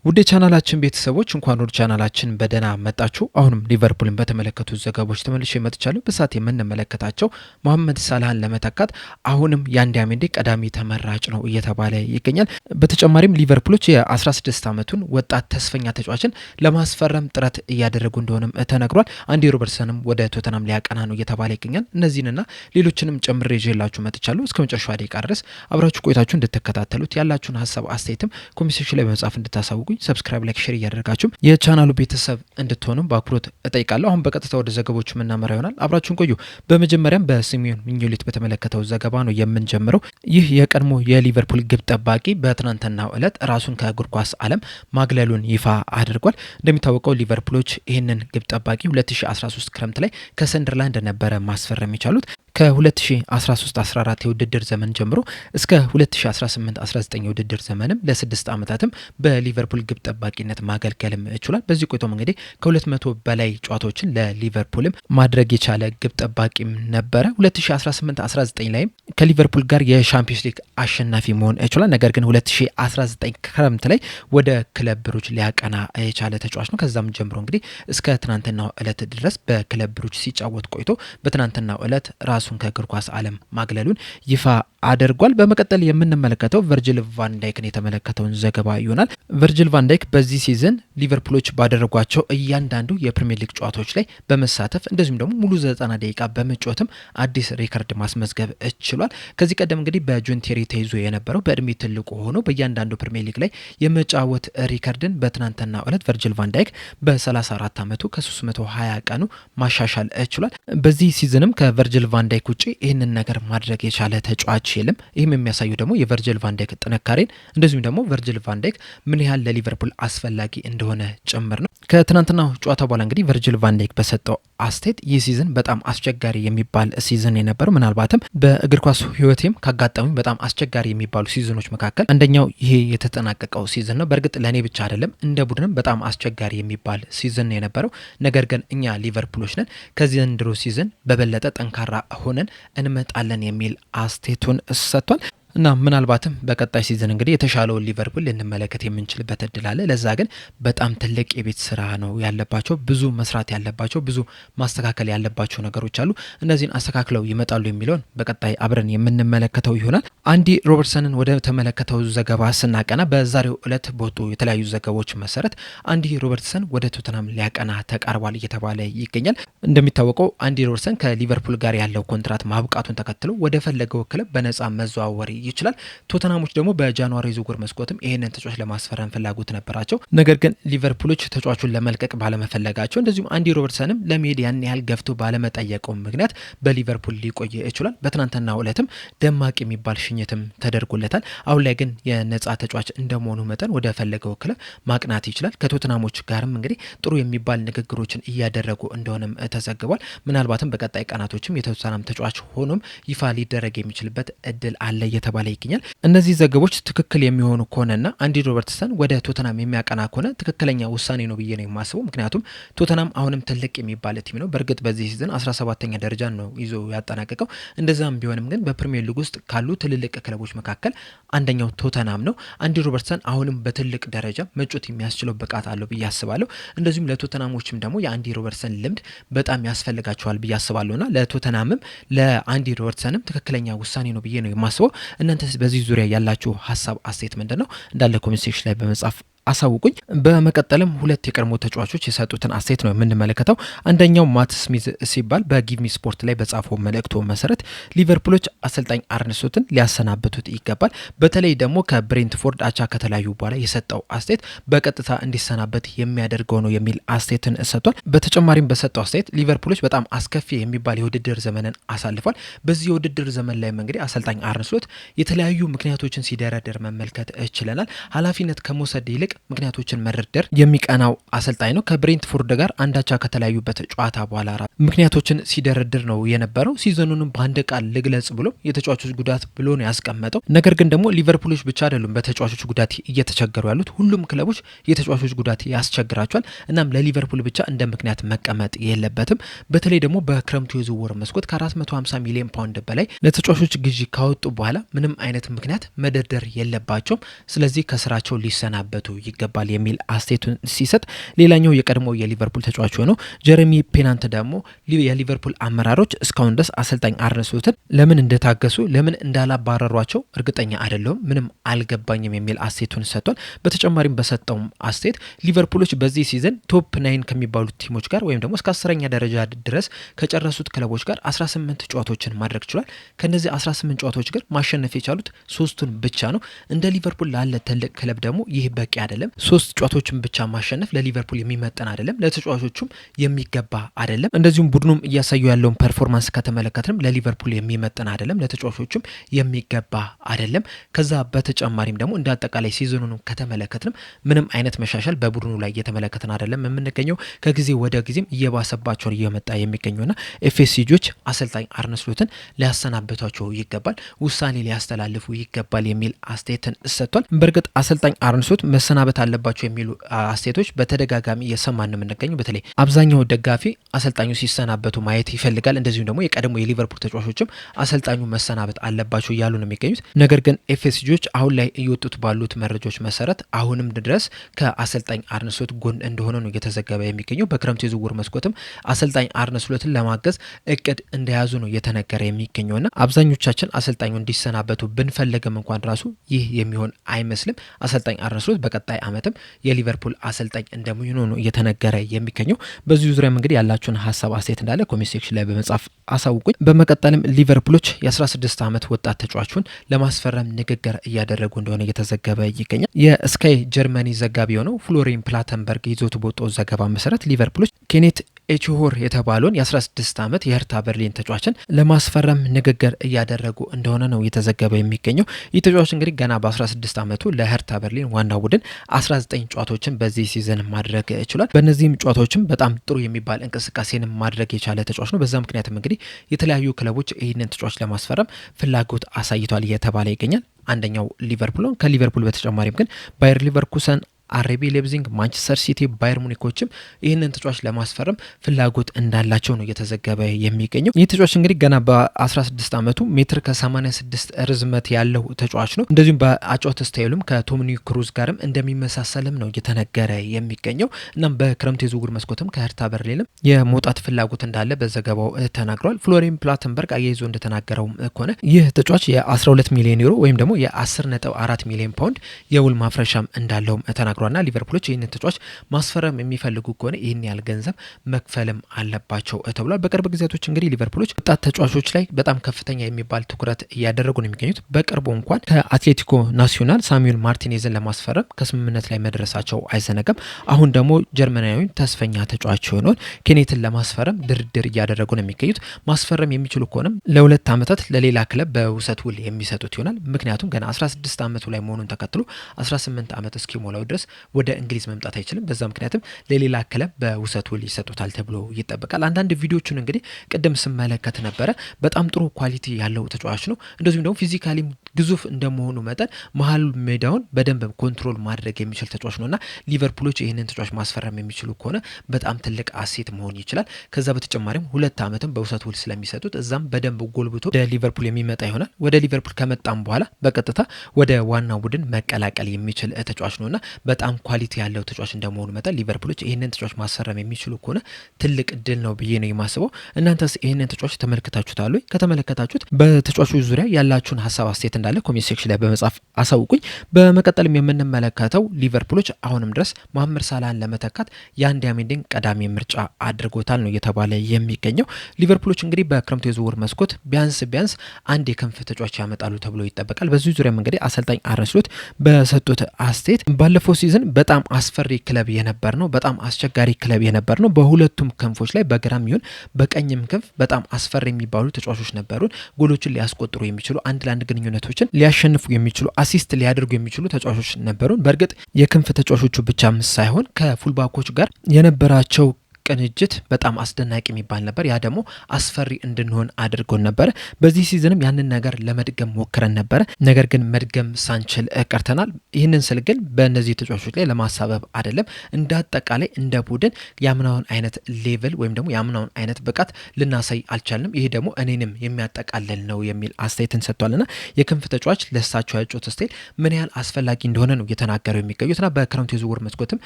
ውድ ቻናላችን ቤተሰቦች እንኳን ወደ ቻናላችን በደህና መጣችሁ። አሁንም ሊቨርፑልን በተመለከቱ ዘገባዎች ተመልሼ መጥቻለሁ። በሳት የምንመለከታቸው መሐመድ ሳላህን ለመተካት አሁንም ያንዲያሜንዴ ቀዳሚ ተመራጭ ነው እየተባለ ይገኛል። በተጨማሪም ሊቨርፑሎች የ16 ዓመቱን ወጣት ተስፈኛ ተጫዋችን ለማስፈረም ጥረት እያደረጉ እንደሆነም ተነግሯል። አንዲ ሮበርትሰንም ወደ ቶተናም ሊያቀና ነው እየተባለ ይገኛል። እነዚህንና ሌሎችንም ጨምሬ ይዤላችሁ መጥቻለሁ። እስከ መጨረሻው ደቂቃ ድረስ አብራችሁ ቆይታችሁ እንድትከታተሉት ያላችሁን ሀሳብ አስተያየትም ኮሜንት ሴክሽን ላይ በመጻፍ እንድታሳውቁ ሰብስክራይብ ላይክ ሼር እያደረጋችሁ የቻናሉ ቤተሰብ እንድትሆኑም በአክብሮት እጠይቃለሁ። አሁን በቀጥታ ወደ ዘገባዎቹ የምናመራ ይሆናል። አብራችሁን ቆዩ። በመጀመሪያም በሲሚዮን ሚኞሊት በተመለከተው ዘገባ ነው የምንጀምረው። ይህ የቀድሞ የሊቨርፑል ግብ ጠባቂ በትናንትናው ዕለት ራሱን ከእግር ኳስ ዓለም ማግለሉን ይፋ አድርጓል። እንደሚታወቀው ሊቨርፑሎች ይህንን ግብ ጠባቂ 2013 ክረምት ላይ ከሰንደርላንድ ነበረ ማስፈረም የቻሉት። ከ2013-14 የውድድር ዘመን ጀምሮ እስከ 2018-19 የውድድር ዘመንም ለ6 ዓመታትም በሊቨርፑል ግብ ጠባቂነት ማገልገልም ችሏል። በዚህ ቆይቶም እንግዲህ ከ200 በላይ ጨዋታዎችን ለሊቨርፑልም ማድረግ የቻለ ግብ ጠባቂም ነበረ። 2018-19 ላይም ከሊቨርፑል ጋር የሻምፒዮንስ ሊግ አሸናፊ መሆን ችሏል። ነገር ግን 2019 ክረምት ላይ ወደ ክለብ ብሩጅ ሊያቀና የቻለ ተጫዋች ነው። ከዛም ጀምሮ እንግዲህ እስከ ትናንትናው ዕለት ድረስ በክለብ ብሩጅ ሲጫወት ቆይቶ በትናንትናው ዕለት ራሱን ከእግር ኳስ ዓለም ማግለሉን ይፋ አድርጓል። በመቀጠል የምንመለከተው ቨርጅል ቫንዳይክን የተመለከተውን ዘገባ ይሆናል። ቨርጅል ቫንዳይክ በዚህ ሲዝን ሊቨርፑሎች ባደረጓቸው እያንዳንዱ የፕሪሚየር ሊግ ጨዋታዎች ላይ በመሳተፍ እንደዚሁም ደግሞ ሙሉ 90 ደቂቃ በመጫወትም አዲስ ሪከርድ ማስመዝገብ ችሏል። ከዚህ ቀደም እንግዲህ በጆን ቴሪ ተይዞ የነበረው በእድሜ ትልቁ ሆኖ በእያንዳንዱ ፕሪሚየር ሊግ ላይ የመጫወት ሪከርድን በትናንትናው ዕለት ቨርጅል ቫንዳይክ በ34 ዓመቱ ከ320 ቀኑ ማሻሻል ችሏል። በዚህ ሲዝንም ከቨርጅል ቫንዳይክ ውጪ ይህንን ነገር ማድረግ የቻለ ተጫዋች የለም። ይህም የሚያሳዩ ደግሞ የቨርጅል ቫንዳይክ ጥንካሬን እንደዚሁም ደግሞ ቨርጅል ቫንዳይክ ምን ያህል ለሊቨርፑል አስፈላጊ እንደሆነ ጭምር ነው። ከትናንትናው ጨዋታ በኋላ እንግዲህ ቨርጅል ቫንዳይክ በሰጠው አስተያየት ይህ ሲዝን በጣም አስቸጋሪ የሚባል ሲዝን የነበረው ምናልባትም በእግር ኳስ ሕይወቴም ካጋጠሙኝ በጣም አስቸጋሪ የሚባሉ ሲዝኖች መካከል አንደኛው ይሄ የተጠናቀቀው ሲዝን ነው። በእርግጥ ለእኔ ብቻ አይደለም እንደ ቡድንም በጣም አስቸጋሪ የሚባል ሲዝን የነበረው። ነገር ግን እኛ ሊቨርፑሎች ነን ከዘንድሮ ሲዝን በበለጠ ጠንካራ ሆነን እንመጣለን የሚል አስተያየቱን ሰጥቷል። እና ምናልባትም በቀጣይ ሲዝን እንግዲህ የተሻለውን ሊቨርፑል ልንመለከት የምንችልበት እድል አለ። ለዛ ግን በጣም ትልቅ የቤት ስራ ነው ያለባቸው። ብዙ መስራት ያለባቸው፣ ብዙ ማስተካከል ያለባቸው ነገሮች አሉ። እነዚህን አስተካክለው ይመጣሉ የሚለውን በቀጣይ አብረን የምንመለከተው ይሆናል። አንዲ ሮበርትሰንን ወደ ተመለከተው ዘገባ ስናቀና በዛሬው ዕለት በወጡ የተለያዩ ዘገባዎች መሰረት አንዲ ሮበርትሰን ወደ ቶተናም ሊያቀና ተቃርቧል እየተባለ ይገኛል። እንደሚታወቀው አንዲ ሮበርትሰን ከሊቨርፑል ጋር ያለው ኮንትራት ማብቃቱን ተከትሎ ወደ ፈለገው ክለብ በነጻ መዘዋወር ይችላል። ቶተናሞች ደግሞ በጃንዋሪ ዝውውር መስኮትም ይሄንን ተጫዋች ለማስፈረም ፍላጎት ነበራቸው። ነገር ግን ሊቨርፑሎች ተጫዋቹን ለመልቀቅ ባለመፈለጋቸው እንደዚሁም አንዲ ሮበርትሰንም ለመሄድ ያን ያህል ገፍቶ ባለመጠየቀው ምክንያት በሊቨርፑል ሊቆይ ይችላል። በትናንትናው ዕለትም ደማቅ የሚባል ሽኝትም ተደርጎለታል። አሁን ላይ ግን የነጻ ተጫዋች እንደመሆኑ መጠን ወደ ፈለገው ክለብ ማቅናት ይችላል። ከቶተናሞች ጋርም እንግዲህ ጥሩ የሚባል ንግግሮችን እያደረጉ እንደሆነም ተዘግቧል። ምናልባትም በቀጣይ ቀናቶችም የቶተናም ተጫዋች ሆኖም ይፋ ሊደረግ የሚችልበት እድል አለ እየተባለ ይገኛል። እነዚህ ዘገቦች ትክክል የሚሆኑ ከሆነና አንዲ ሮበርትሰን ወደ ቶተናም የሚያቀና ከሆነ ትክክለኛ ውሳኔ ነው ብዬ ነው የማስበው። ምክንያቱም ቶተናም አሁንም ትልቅ የሚባል ቲም ነው። በእርግጥ በዚህ ሲዝን 17ኛ ደረጃን ነው ይዞ ያጠናቀቀው። እንደዛም ቢሆንም ግን በፕሪሚየር ሊግ ውስጥ ካሉ ትልልቅ ክለቦች መካከል አንደኛው ቶተናም ነው። አንዲ ሮበርትሰን አሁንም በትልቅ ደረጃ መጮት የሚያስችለው ብቃት አለው ብዬ አስባለሁ። እንደዚሁም ለቶተናሞችም ደግሞ የአንዲ ሮበርትሰን ልምድ በጣም ያስፈልጋቸዋል ብዬ አስባለሁና ለቶተናምም ለአንዲ ሮበርትሰንም ትክክለኛ ውሳኔ ነው ብዬ ነው የማስበው። እናንተ በዚህ ዙሪያ ያላችሁ ሀሳብ አስተያየት ምንድነው? እንዳለ ኮሜንት ሴክሽን ላይ በመጻፍ አሳውቁኝ። በመቀጠልም ሁለት የቀድሞ ተጫዋቾች የሰጡትን አስተያየት ነው የምንመለከተው። አንደኛው ማት ስሚዝ ሲባል በጊቭሚ ስፖርት ላይ በጻፈው መልእክቱ መሰረት ሊቨርፑሎች አሰልጣኝ አርነ ስሎትን ሊያሰናብቱት ይገባል። በተለይ ደግሞ ከብሬንትፎርድ አቻ ከተለያዩ በኋላ የሰጠው አስተያየት በቀጥታ እንዲሰናበት የሚያደርገው ነው የሚል አስተያየትን ሰጥቷል። በተጨማሪም በሰጠው አስተያየት ሊቨርፑሎች በጣም አስከፊ የሚባል የውድድር ዘመንን አሳልፏል። በዚህ የውድድር ዘመን ላይ እንግዲህ አሰልጣኝ አርነ ስሎት የተለያዩ ምክንያቶችን ሲደረድር መመልከት ችለናል። ኃላፊነት ከመውሰድ ይልቅ ምክንያቶችን መደርደር የሚቀናው አሰልጣኝ ነው። ከብሬንትፎርድ ጋር አንዳቻ ከተለያዩበት ጨዋታ በኋላ ምክንያቶችን ሲደረድር ነው የነበረው። ሲዘኑንም በአንድ ቃል ልግለጽ ብሎ የተጫዋቾች ጉዳት ብሎ ነው ያስቀመጠው። ነገር ግን ደግሞ ሊቨርፑሎች ብቻ አይደሉም በተጫዋቾች ጉዳት እየተቸገሩ ያሉት፣ ሁሉም ክለቦች የተጫዋቾች ጉዳት ያስቸግራቸዋል። እናም ለሊቨርፑል ብቻ እንደ ምክንያት መቀመጥ የለበትም። በተለይ ደግሞ በክረምቱ የዝውውር መስኮት ከ450 ሚሊዮን ፓውንድ በላይ ለተጫዋቾች ግዢ ካወጡ በኋላ ምንም አይነት ምክንያት መደርደር የለባቸውም። ስለዚህ ከስራቸው ሊሰናበቱ ይገባል የሚል አስተያየቱን ሲሰጥ፣ ሌላኛው የቀድሞ የሊቨርፑል ተጫዋች ሆነው ጀረሚ ፔናንት ደግሞ የሊቨርፑል አመራሮች እስካሁን ድረስ አሰልጣኝ አርነ ስሎትን ለምን እንደታገሱ ለምን እንዳላባረሯቸው እርግጠኛ አይደለሁም፣ ምንም አልገባኝም የሚል አስተያየቱን ሰጥቷል። በተጨማሪም በሰጠውም አስተያየት ሊቨርፑሎች በዚህ ሲዝን ቶፕ 9 ከሚባሉት ቲሞች ጋር ወይም ደግሞ እስከ 10ኛ ደረጃ ድረስ ከጨረሱት ክለቦች ጋር 18 ጨዋታዎችን ማድረግ ችሏል። ከነዚህ 18 ጨዋታዎች ጋር ማሸነፍ የቻሉት 3ቱን ብቻ ነው። እንደ ሊቨርፑል ላለ ትልቅ ክለብ ደግሞ ይህ በቂ አይደለም። 3 ጨዋታዎችን ብቻ ማሸነፍ ለሊቨርፑል የሚመጠን አይደለም፣ ለተጫዋቾቹም የሚገባ አይደለም። እንደዚሁም ቡድኑም እያሳዩ ያለውን ፐርፎርማንስ ከተመለከትንም ለሊቨርፑል የሚመጠን አይደለም፣ ለተጫዋቾቹም የሚገባ አይደለም። ከዛ በተጨማሪም ደግሞ እንደ አጠቃላይ ሲዝኑን ከተመለከትንም ምንም አይነት መሻሻል በቡድኑ ላይ እየተመለከትን አይደለም የምንገኘው። ከጊዜ ወደ ጊዜም እየባሰባቸው እየመጣ የሚገኘውና ኤፍኤስጂዎች አሰልጣኝ አርነ ስሎትን ሊያሰናብቷቸው ይገባል፣ ውሳኔ ሊያስተላልፉ ይገባል የሚል አስተያየትን ሰጥቷል። በእርግጥ አሰልጣኝ አርነ ስሎት መሰናበት አለባቸው የሚሉ አስተያየቶች በተደጋጋሚ እየሰማን የምንገኘው። በተለይ አብዛኛው ደጋፊ አሰልጣኙ ሲሰናበቱ ማየት ይፈልጋል። እንደዚሁም ደግሞ የቀድሞ የሊቨርፑል ተጫዋቾችም አሰልጣኙ መሰናበት አለባቸው እያሉ ነው የሚገኙት። ነገር ግን ኤፍኤስጂዎች አሁን ላይ እየወጡት ባሉት መረጃዎች መሰረት አሁንም ድረስ ከአሰልጣኝ አርነ ስሎት ጎን እንደሆነ ነው እየተዘገበ የሚገኘው። በክረምቱ የዝውውር መስኮትም አሰልጣኝ አርነ ስሎትን ለማገዝ እቅድ እንደያዙ ነው እየተነገረ የሚገኘውና አብዛኞቻችን አሰልጣኙ እንዲሰናበቱ ብንፈልግም እንኳን ራሱ ይህ የሚሆን አይመስልም። አሰልጣኝ አርነ ስሎት በቀጣይ ዓመትም የሊቨርፑል አሰልጣኝ እንደሚሆኑ ነው እየተነገረ የሚገኘው። በዚሁ ዙሪያም እንግዲህ ያላችሁን ሀሳብ አስተያየት እንዳለ ኮሜንት ሴክሽን ላይ በመጻፍ አሳውቁኝ። በመቀጠልም ሊቨርፑሎች የ16 ዓመት ወጣት ተጫዋቹን ለማስፈረም ንግግር እያደረጉ እንደሆነ እየተዘገበ ይገኛል። የስካይ ጀርመኒ ዘጋቢ የሆነው ፍሎሪን ፕላተንበርግ ይዞት በወጣው ዘገባ መሰረት ሊቨርፑሎች ኬኔት ኤችሆር የተባለውን የ16 ዓመት የሄርታ በርሊን ተጫዋችን ለማስፈረም ንግግር እያደረጉ እንደሆነ ነው እየተዘገበ የሚገኘው። ይህ ተጫዋች እንግዲህ ገና በ16 ዓመቱ ለሄርታ በርሊን ዋና ቡድን 19 ጨዋታዎችን በዚህ ሲዝን ማድረግ ችሏል። በእነዚህም ጨዋታዎችም በጣም ጥሩ የሚባል እንቅስቃሴን ማድረግ የቻለ ተጫዋች ነው። በዛ ምክንያትም እንግዲህ የተለያዩ ክለቦች ይህንን ተጫዋች ለማስፈረም ፍላጎት አሳይቷል እየተባለ ይገኛል። አንደኛው ሊቨርፑል ነው። ከሊቨርፑል በተጨማሪም ግን ባየር ሊቨርኩሰን፣ አርቢ ሌፕዚግ፣ ማንቸስተር ሲቲ፣ ባየር ሙኒኮችም ይህንን ተጫዋች ለማስፈረም ፍላጎት እንዳላቸው ነው እየተዘገበ የሚገኘው። ይህ ተጫዋች እንግዲህ ገና በ16 ዓመቱ ሜትር ከ86 ርዝመት ያለው ተጫዋች ነው። እንደዚሁም በአጨዋወት ስታይሉም ከቶኒ ክሩዝ ጋርም እንደሚመሳሰልም ነው እየተነገረ የሚገኘው። እናም በክረምት የዝውውር መስኮትም ከሄርታ በርሊንም የመውጣት ፍላጎት እንዳለ በዘገባው ተናግሯል። ፍሎሪን ፕላተንበርግ አያይዞ እንደተናገረውም ከሆነ ይህ ተጫዋች የ12 ሚሊዮን ዩሮ ወይም ደግሞ የ10.4 ሚሊዮን ፓውንድ የውል ማፍረሻም እንዳለውም ተናግሯል። ና ሊቨርፑሎች ይህንን ተጫዋች ማስፈረም የሚፈልጉ ከሆነ ይህን ያህል ገንዘብ መክፈልም አለባቸው ተብሏል። በቅርብ ጊዜያቶች እንግዲህ ሊቨርፑሎች ወጣት ተጫዋቾች ላይ በጣም ከፍተኛ የሚባል ትኩረት እያደረጉ ነው የሚገኙት። በቅርቡ እንኳን ከአትሌቲኮ ናሲዮናል ሳሙኤል ማርቲኔዝን ለማስፈረም ከስምምነት ላይ መድረሳቸው አይዘነጋም። አሁን ደግሞ ጀርመናዊውን ተስፈኛ ተጫዋች የሆነውን ኬኔትን ለማስፈረም ድርድር እያደረጉ ነው የሚገኙት። ማስፈረም የሚችሉ ከሆነም ለ2 ዓመታት ለሌላ ክለብ በውሰት ውል የሚሰጡት ይሆናል። ምክንያቱም ገና 16 ዓመቱ ላይ መሆኑን ተከትሎ 18 ዓመት እስኪሞላው ድረስ ወደ እንግሊዝ መምጣት አይችልም። በዛ ምክንያትም ለሌላ ክለብ በውሰት ውል ይሰጡታል ተብሎ ይጠበቃል። አንዳንድ ቪዲዮዎችን እንግዲህ ቅድም ስመለከት ነበረ። በጣም ጥሩ ኳሊቲ ያለው ተጫዋች ነው። እንደዚሁም ደግሞ ፊዚካሊ ግዙፍ እንደመሆኑ መጠን መሀል ሜዳውን በደንብ ኮንትሮል ማድረግ የሚችል ተጫዋች ነውና ሊቨርፑሎች ይህንን ተጫዋች ማስፈረም የሚችሉ ከሆነ በጣም ትልቅ አሴት መሆን ይችላል። ከዛ በተጨማሪም 2 ዓመትም በውሰት ውል ስለሚሰጡት እዛም በደንብ ጎልብቶ ወደ ሊቨርፑል የሚመጣ ይሆናል። ወደ ሊቨርፑል ከመጣም በኋላ በቀጥታ ወደ ዋናው ቡድን መቀላቀል የሚችል ተጫዋች ነውና በጣም ኳሊቲ ያለው ተጫዋች እንደመሆኑ መጠን ሊቨርፑሎች ይህንን ተጫዋች ማስፈረም የሚችሉ ከሆነ ትልቅ እድል ነው ብዬ ነው የማስበው። እናንተስ ይህንን ተጫዋች ተመልክታችሁታል ወይ? ከተመለከታችሁት በተጫዋቹ ዙሪያ ያላችሁን ሀሳብ አስተያየት እንዳለ ኮሜንት ሴክሽን ላይ በመጻፍ አሳውቁኝ። በመቀጠልም የምንመለከተው ሊቨርፑሎች አሁንም ድረስ መሐመድ ሳላህን ለመተካት የአንዲያሜንዲን ቀዳሚ ምርጫ አድርጎታል ነው እየተባለ የሚገኘው። ሊቨርፑሎች እንግዲህ በክረምቱ የዝውውር መስኮት ቢያንስ አንድ የክንፍ ተጫዋች ያመጣሉ ተብሎ ይጠበቃል። በዚህ ዙሪያም እንግዲህ አሰልጣኝ አርነ ስሎት በሰጡት አስተያየት ባለፈው ሲዝን በጣም አስፈሪ ክለብ የነበር ነው፣ በጣም አስቸጋሪ ክለብ የነበር ነው። በሁለቱም ክንፎች ላይ በግራም ይሁን በቀኝም ክንፍ በጣም አስፈሪ የሚባሉ ተጫዋቾች ነበሩን። ጎሎችን ሊያስቆጥሩ የሚችሉ አንድ ለአንድ ግንኙነቶችን ሊያሸንፉ የሚችሉ አሲስት ሊያደርጉ የሚችሉ ተጫዋቾች ነበሩን። በእርግጥ የክንፍ ተጫዋቾቹ ብቻም ሳይሆን ከፉልባኮች ጋር የነበራቸው ቅንጅት በጣም አስደናቂ የሚባል ነበር። ያ ደግሞ አስፈሪ እንድንሆን አድርጎን ነበር። በዚህ ሲዝንም ያንን ነገር ለመድገም ሞክረን ነበረ። ነገር ግን መድገም ሳንችል ቀርተናል። ይህንን ስል ግን በእነዚህ ተጫዋቾች ላይ ለማሳበብ አይደለም። እንደ አጠቃላይ እንደ ቡድን ያምናውን አይነት ሌቭል ወይም ደግሞ ያምናውን አይነት ብቃት ልናሳይ አልቻልንም። ይሄ ደግሞ እኔንም የሚያጠቃልል ነው የሚል አስተያየትን ሰጥቷልና የክንፍ ተጫዋች ለሳቸው ያጩት ስታይል ምን ያህል አስፈላጊ እንደሆነ ነው እየተናገሩ የሚገኙትና በክረምቱ የዝውውር መስኮትም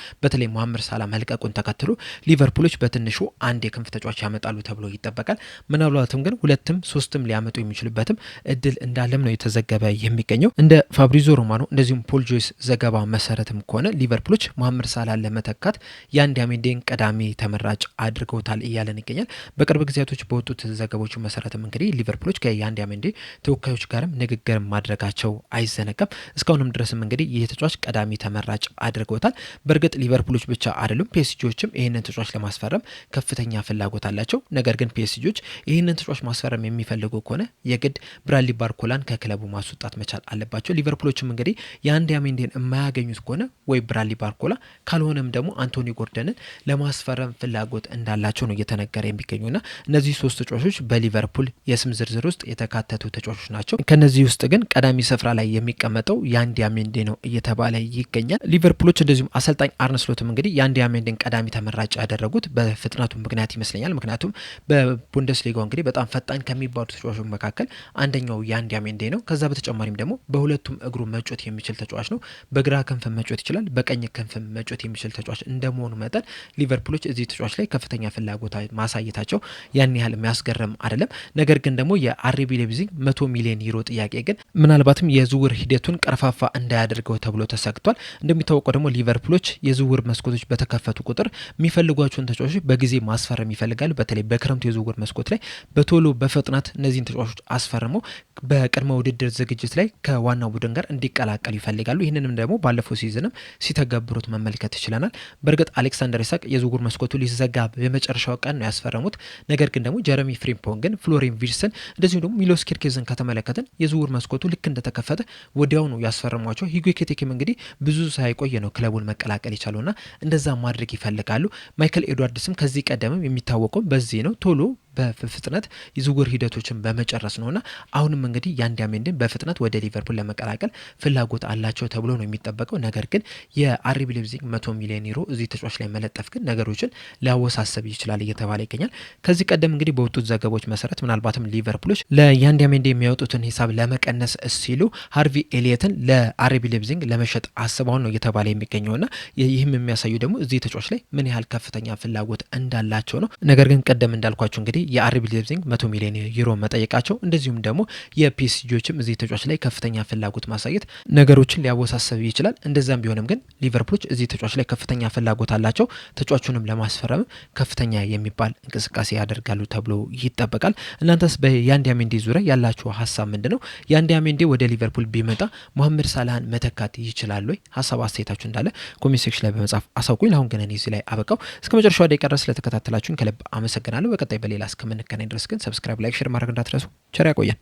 በተለይ መሐመድ ሳላ መልቀቁን ተከትሎ ሊቨርፑሎች በትንሹ አንድ የክንፍ ተጫዋች ያመጣሉ ተብሎ ይጠበቃል። ምናልባትም ግን ሁለትም ሶስትም ሊያመጡ የሚችሉበትም እድል እንዳለም ነው የተዘገበ የሚገኘው። እንደ ፋብሪዞ ሮማኖ እንደዚሁም ፖል ጆይስ ዘገባ መሰረትም ከሆነ ሊቨርፑሎች መሐመድ ሳላህን ለመተካት ያንዲያሜንዴን ቀዳሚ ተመራጭ አድርገውታል እያለን ይገኛል። በቅርብ ጊዜያቶች በወጡት ዘገቦች መሰረትም እንግዲህ ሊቨርፑሎች ከያንዲያሜንዴ ተወካዮች ጋርም ንግግር ማድረጋቸው አይዘነጋም። እስካሁንም ድረስም እንግዲህ ይህ ተጫዋች ቀዳሚ ተመራጭ አድርገውታል። በእርግጥ ሊቨርፑሎች ብቻ አይደሉም፣ ፒኤስጂዎችም ይህንን ተጫዋች ለማስፈረም ከፍተኛ ፍላጎት አላቸው። ነገር ግን ፒኤስጂዎች ይህንን ተጫዋች ማስፈረም የሚፈልጉ ከሆነ የግድ ብራድሊ ባርኮላን ከክለቡ ማስወጣት መቻል አለባቸው። ሊቨርፑሎችም እንግዲህ ያንዲያሜንዴን የማያገኙት ከሆነ ወይ ብራድሊ ባርኮላ ካልሆነም ደግሞ አንቶኒ ጎርደንን ለማስፈረም ፍላጎት እንዳላቸው ነው እየተነገረ የሚገኙና እነዚህ ሶስት ተጫዋቾች በሊቨርፑል የስም ዝርዝር ውስጥ የተካተቱ ተጫዋቾች ናቸው። ከነዚህ ውስጥ ግን ቀዳሚ ስፍራ ላይ የሚቀመጠው ያንዲያሜንዴ ነው እየተባለ ይገኛል። ሊቨርፑሎች እንደዚሁም አሰልጣኝ አርነ ስሎትም እንግዲህ ያንዲያሜንዴን ቀዳሚ ተመራጭ ያደረጉት በፍጥነቱ ምክንያት ይመስለኛል። ምክንያቱም በቡንደስሊጋው እንግዲህ በጣም ፈጣን ከሚባሉ ተጫዋቾች መካከል አንደኛው ያንዲያሜንዴ ነው። ከዛ በተጨማሪም ደግሞ በሁለቱም እግሩ መጮት የሚችል ተጫዋች ነው። በግራ ክንፍ መጮት ይችላል፣ በቀኝ ክንፍ መጮት የሚችል ተጫዋች እንደመሆኑ መጠን ሊቨርፑሎች እዚህ ተጫዋች ላይ ከፍተኛ ፍላጎት ማሳየታቸው ያን ያህል የሚያስገርም አይደለም። ነገር ግን ደግሞ የአርቢ ላይፕዚግ 100 ሚሊዮን ዩሮ ጥያቄ ግን ምናልባትም የዝውውር ሂደቱን ቀርፋፋ እንዳያደርገው ተብሎ ተሰግቷል። እንደሚታወቀው ደግሞ ሊቨርፑሎች የዝውውር መስኮቶች በተከፈቱ ቁጥር የሚፈልጓቸውን ተጫዋቾች በጊዜ ማስፈረም ይፈልጋሉ። በተለይ በክረምቱ የዝውውር መስኮት ላይ በቶሎ በፍጥነት እነዚህን ተጫዋቾች አስፈርመው በቅድመ ውድድር ዝግጅት ላይ ከዋናው ቡድን ጋር እንዲቀላቀሉ ይፈልጋሉ። ይህንንም ደግሞ ባለፈው ሲዝንም ሲተገብሩት መመልከት ይችላል። በእርግጥ አሌክሳንደር ኢሳቅ የዝውውር መስኮቱ ሊዘጋ የመጨረሻው ቀን ነው ያስፈረሙት። ነገር ግን ደግሞ ጀረሚ ፍሪምፖንግን፣ ፍሎሪን ቪርትስን እንደዚሁም ደግሞ ሚሎስ ኪርኬዝን ከተመለከትን የዝውውር መስኮቱ ልክ እንደተከፈተ ወዲያው ነው ያስፈረሟቸው። ሂጎ ኤኪቲኬም እንግዲህ ብዙ ሳይቆይ ነው ክለቡን መቀላቀል የቻለውና እንደዛ ማድረግ ይፈልጋሉ። ማይክል ኤድዋርድስም ከዚህ ቀደምም የሚታወቀው በዚህ ነው ቶሎ በፍጥነት የዝውውር ሂደቶችን በመጨረስ ነውና አሁንም እንግዲህ ያንዲያሜንዴን በፍጥነት ወደ ሊቨርፑል ለመቀላቀል ፍላጎት አላቸው ተብሎ ነው የሚጠበቀው። ነገር ግን የአርቢ ላይፕዚግ 100 ሚሊዮን ዩሮ እዚህ ተጫዋች ላይ መለጠፍ ግን ነገሮችን ሊያወሳሰብ ይችላል እየተባለ ይገኛል። ከዚህ ቀደም እንግዲህ በወጡት ዘገቦች መሰረት ምናልባትም ሊቨርፑሎች ለያንዲያሜንዴ የሚያወጡትን ሂሳብ ለመቀነስ ሲሉ ሃርቪ ኤሊየትን ለአርቢ ላይፕዚግ ለመሸጥ አስበው ነው እየተባለ የሚገኘውና ይህም የሚያሳዩ ደግሞ እዚህ ተጫዋች ላይ ምን ያህል ከፍተኛ ፍላጎት እንዳላቸው ነው። ነገር ግን ቀደም እንዳልኳቸው እንግዲህ የአርቢ ላይፕዚግ 100 ሚሊዮን ዩሮ መጠየቃቸው እንደዚሁም ደግሞ የፒኤስጂዎችም እዚህ ተጫዋች ላይ ከፍተኛ ፍላጎት ማሳየት ነገሮችን ሊያወሳሰብ ይችላል። እንደዛም ቢሆንም ግን ሊቨርፑሎች እዚህ ተጫዋች ላይ ከፍተኛ ፍላጎት አላቸው። ተጫዋቹንም ለማስፈረም ከፍተኛ የሚባል እንቅስቃሴ ያደርጋሉ ተብሎ ይጠበቃል። እናንተስ በያንዲያሜንዴ ዙሪያ ያላችሁ ሀሳብ ምንድነው? ያንዲያሜንዴ ወደ ሊቨርፑል ቢመጣ መሐመድ ሳላህን መተካት ይችላል ወይ? ሀሳብ አስተያየታችሁ እንዳለ ኮሜንት ሴክሽን ላይ በመጻፍ አሳውቁኝ። አሁን ግን እኔ እዚህ ላይ አበቃው። እስከ መጨረሻው ደቂቃ ድረስ ስለተከታተላችሁኝ ከልብ አመሰግናለሁ። በቀጣይ በሌላ እስከምንገናኝ ድረስ ግን ሰብስክራይብ፣ ላይክ፣ ሼር ማድረግ እንዳትረሱ። ቸር ያቆየን።